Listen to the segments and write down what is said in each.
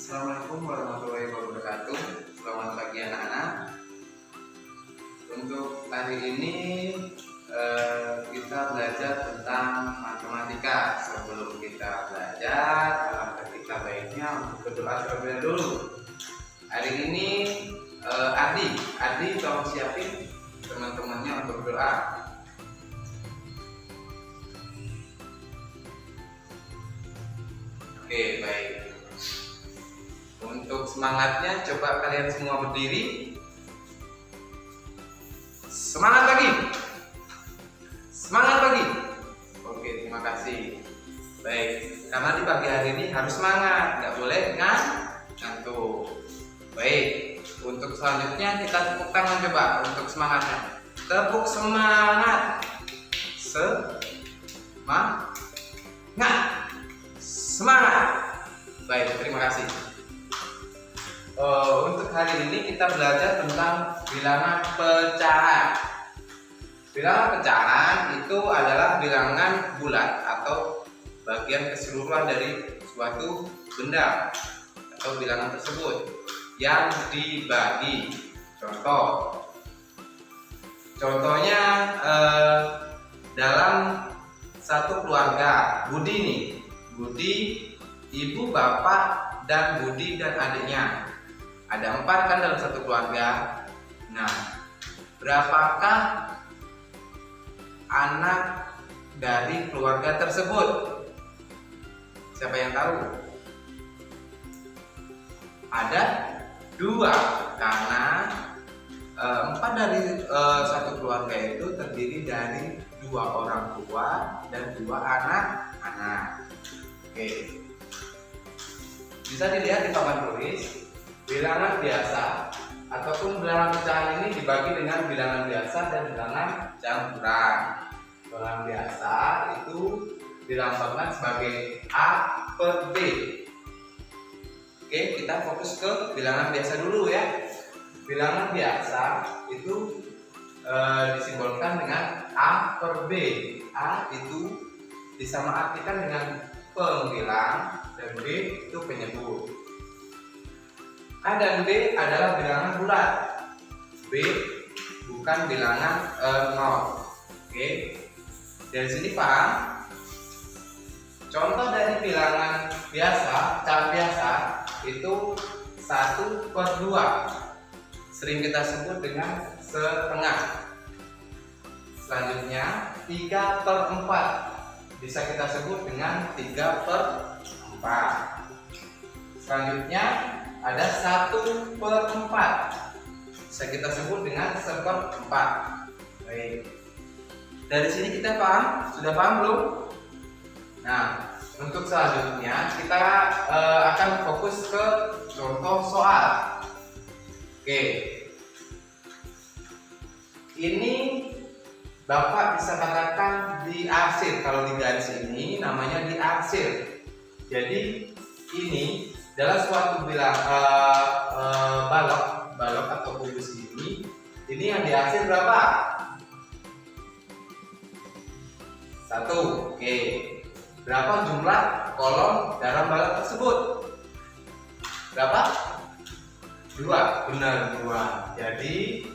Assalamualaikum warahmatullahi wabarakatuh. Selamat pagi anak-anak. Untuk hari ini kita belajar tentang matematika. Sebelum kita belajar, alangkah kita baiknya untuk berdoa terlebih dahulu. Hari ini Adi tolong siapin teman-temannya untuk berdoa. Oke, baik. Untuk semangatnya, coba kalian semua berdiri. Semangat lagi. Semangat lagi. Oke, terima kasih. Baik, karena di pagi hari ini harus semangat, nggak boleh ngantuk. Baik, untuk selanjutnya kita tepuk tangan coba untuk semangatnya. Tepuk semangat. Semangat. Baik, terima kasih. Untuk hari ini kita belajar tentang bilangan pecahan. Bilangan pecahan itu adalah bilangan bulat atau bagian keseluruhan dari suatu benda atau bilangan tersebut yang dibagi. Contohnya dalam satu keluarga, Budi, ibu, bapak, dan Budi dan adiknya. Ada 4 kan dalam satu keluarga. Nah, berapakah anak dari keluarga tersebut? Siapa yang tahu? Ada 2, karena 4 dari satu keluarga itu terdiri dari 2 orang tua dan 2 anak-anak. Oke, bisa dilihat di papan tulis. Bilangan biasa ataupun bilangan pecahan ini dibagi dengan bilangan biasa dan bilangan campuran. Bilangan biasa itu dilambangkan sebagai A per B. Oke, kita fokus ke bilangan biasa dulu ya. Bilangan biasa itu disimbolkan dengan A per B. A itu disamaartikan dengan pengbilang dan B itu penyebut. A dan B adalah bilangan bulat. B bukan bilangan 0. Oke, dari sini paham? Contoh dari bilangan biasa, cara biasa itu 1/2. Sering kita sebut dengan setengah. Selanjutnya 3/4. Bisa kita sebut dengan 3/4. Selanjutnya ada 1/4. Bisa kita sebut dengan 1/4. Baik. Dari sini kita paham? Sudah paham belum? Nah, untuk selanjutnya kita akan fokus ke contoh soal. Oke. Ini Bapak bisa katakan diarsir. Kalau di garis ini namanya diarsir. Jadi ini dalam suatu balok atau kubus ini yang diarsir berapa? 1. Oke. Berapa jumlah kolom dalam balok tersebut? Berapa? 2. Benar, 2. Jadi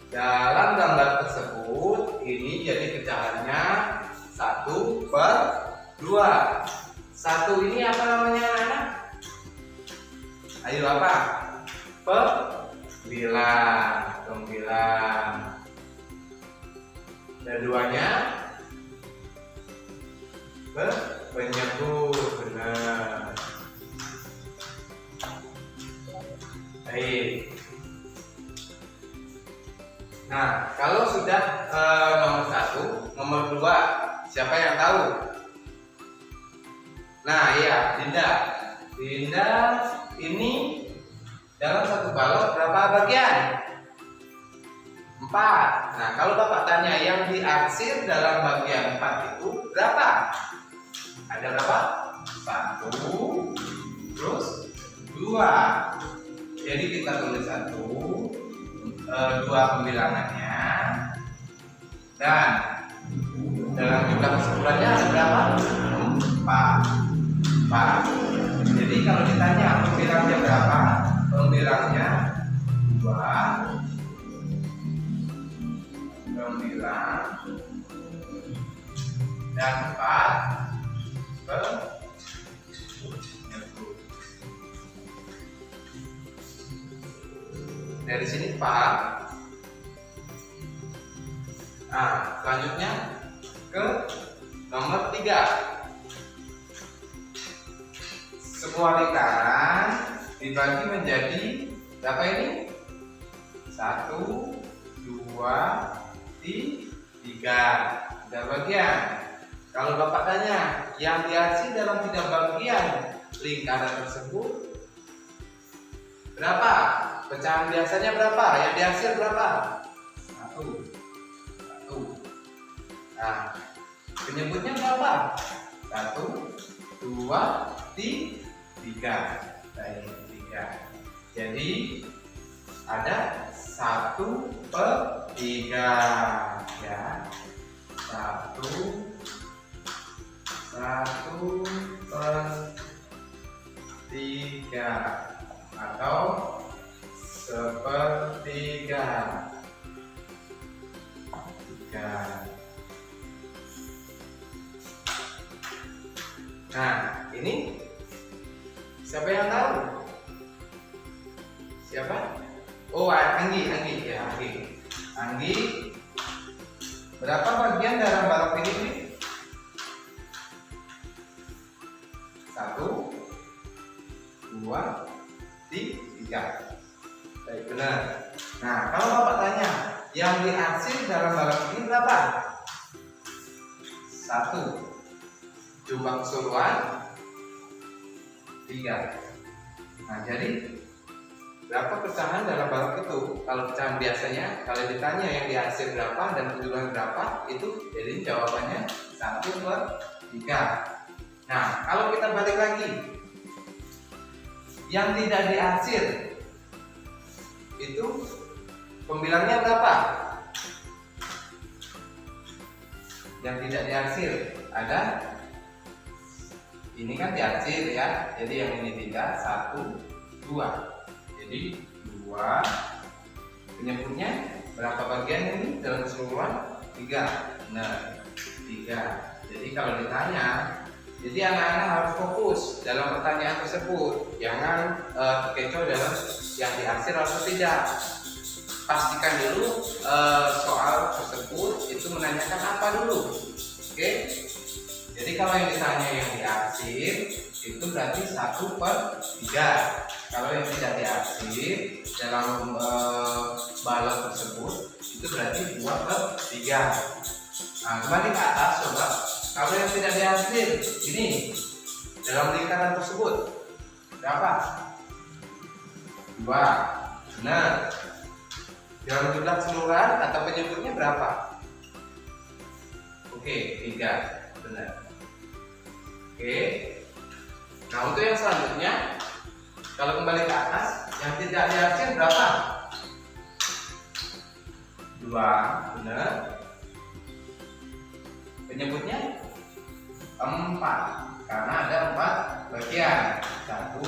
dalam gambar tersebut ini jadi pecahannya 1/2. 1 ini apa namanya anak? Ayo apa? Pembilang. Dan 2-nya penyebut. Benar. Baik. Nah, kalau sudah nomor 1, nomor 2, siapa yang tahu? Nah, iya, Dinda ini dalam satu balok berapa bagian? 4. Nah, kalau Bapak tanya yang diarsir dalam bagian 4 itu berapa? Ada berapa? 1, terus 2. Jadi kita tulis 1, 2 pembilangannya, dan dalam jumlah kesimpulannya ada berapa? 4. Jadi kalau ditanya pembilang siapa pembilangnya 2, 9, dan 4 penyebut. Dari sini paham? Nah, selanjutnya ke nomor 3. Sebuah lingkaran dibagi menjadi berapa ini? 1, 2, 3. Tiga bagian. Kalau Bapak tanya, yang diarsir dalam 3 bagian lingkaran tersebut berapa? Pecahan biasanya berapa? Yang diarsir berapa? 1. Nah, penyebutnya berapa? 1, 2, 3. Baik, 3. Jadi ada 1/3 ya. 1/3 atau 1/3. 3. Nah, ini siapa yang tahu? Siapa? Oh, Anggi ya, Anggi. Berapa bagian dalam balok ini? 1, 2, 3. Baik, benar. Nah, kalau Bapak tanya, yang diarsir dalam balok ini berapa? 1. Jumlah keseluruhan 3. Nah, jadi berapa pecahan dalam balok itu? Kalau pecahan biasanya, kalau ditanya yang diarsir berapa dan keseluruhan berapa, itu jadi jawabannya 1/3. Nah, kalau kita balik lagi, yang tidak diarsir itu pembilangnya berapa? Yang tidak diarsir ada, ini kan diarsir ya, jadi yang ini tidak, 1, 2. Jadi 2. Penyebutnya berapa bagian ini dalam keseluruhan? 3. Nah, 3. Jadi kalau ditanya, jadi anak-anak harus fokus dalam pertanyaan tersebut. Jangan terkecoh dalam yang diarsir atau tidak. Pastikan dulu soal tersebut itu menanyakan apa dulu. Oke? Jadi kalau yang ditanya yang diarsir itu berarti 1/3. Kalau yang tidak diarsir dalam balok tersebut itu berarti 2/3. Nah, kembali ke atas coba. Kalau yang tidak diarsir ini dalam lingkaran tersebut berapa? 2. Benar. Dalam jumlah keseluruhan atau penyebutnya berapa? Oke, 3. Benar. Oke. Nah, untuk yang selanjutnya, kalau kembali ke atas, yang tidak diarsir berapa? 2. Benar. Penyebutnya 4, karena ada 4 bagian. 1,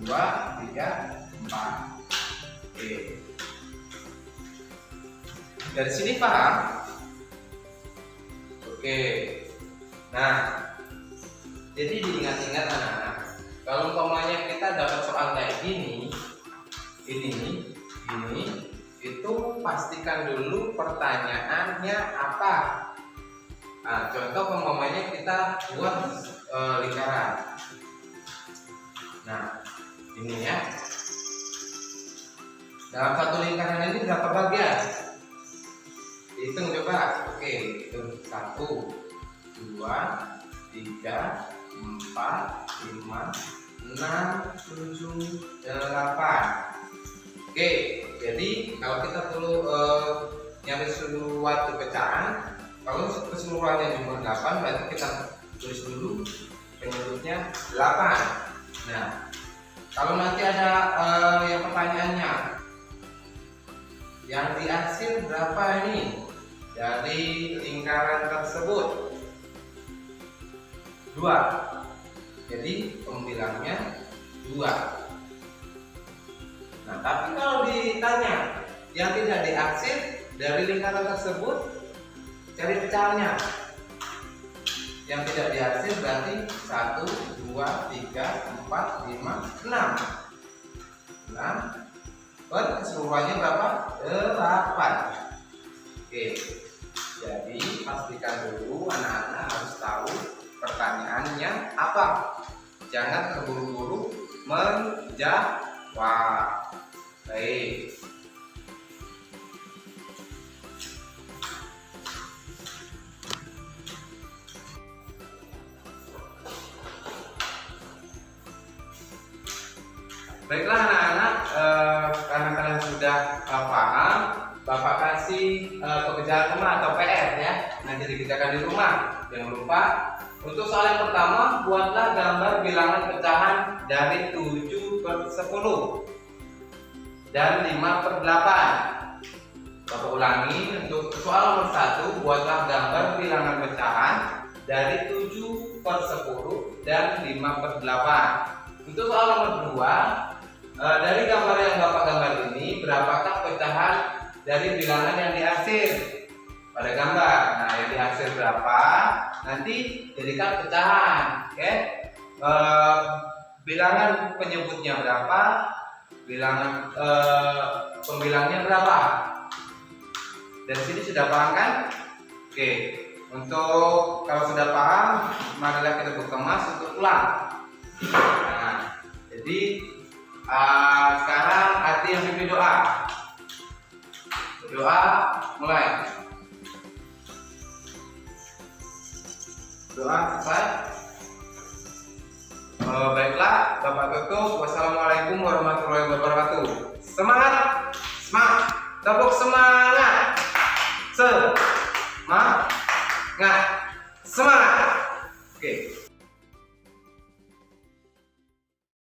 2, 3, 4. Oke. Dari sini paham? Oke. Nah, jadi diingat-ingat anak-anak. Kalau umpamanya kita dapat soal kayak gini, ini, itu pastikan dulu pertanyaannya apa. Nah, contoh umpamanya kita buat lingkaran. Nah, ini ya. Dalam satu lingkaran ini berapa bagian? Hitung coba. Oke, hitung 1, 2, 3, 4, 5, 6, 7, 8. Oke, jadi kalau kita perlu nyari suatu pecahan, kalau keseluruhannya cuma 8, berarti kita tulis dulu penyebutnya 8. Nah, kalau nanti ada yang pertanyaannya, yang diarsir berapa ini dari lingkaran tersebut? 2. Jadi pembilangnya 2. Nah, Nah, tapi kalau ditanya yang tidak diarsir dari lingkaran tersebut, cari pecahannya. Yang tidak diarsir berarti 1, 2, 3, 4, 5, 6. 6 per keseluruhannya berapa? 8. Oke, jadi pastikan dulu anak-anak harus tahu pertanyaannya apa. Jangan terburu-buru menjawab. Baik. Baiklah anak-anak, karena kalian sudah paham, Bapak kasih pekerjaan rumah atau PR ya. Nanti dikerjakan di rumah. Jangan lupa untuk soal yang pertama, buatlah gambar bilangan pecahan dari 7 per 10 dan 5 per 8. Bapak ulangi, untuk soal nomor 1, buatlah gambar bilangan pecahan dari 7 per 10 dan 5 per 8. Untuk soal nomor 2, dari gambar yang Bapak gambar ini, berapakah pecahan dari bilangan yang diarsir pada gambar? Nah, yang diarsir berapa? Nanti jadikan pecahan. Oke? Bilangan penyebutnya berapa? Bilangan pembilangnya berapa? Dari sini sudah paham kan? Oke. Untuk kalau sudah paham, marilah kita berkemas untuk ulang. Nah, jadi sekarang hati yang pimpin doa. Doa mulai. Doa selesai. Baiklah, Bapak tutup. Wassalamualaikum warahmatullahi wabarakatuh. Semangat, semangat, tepuk semangat, semangat, semangat.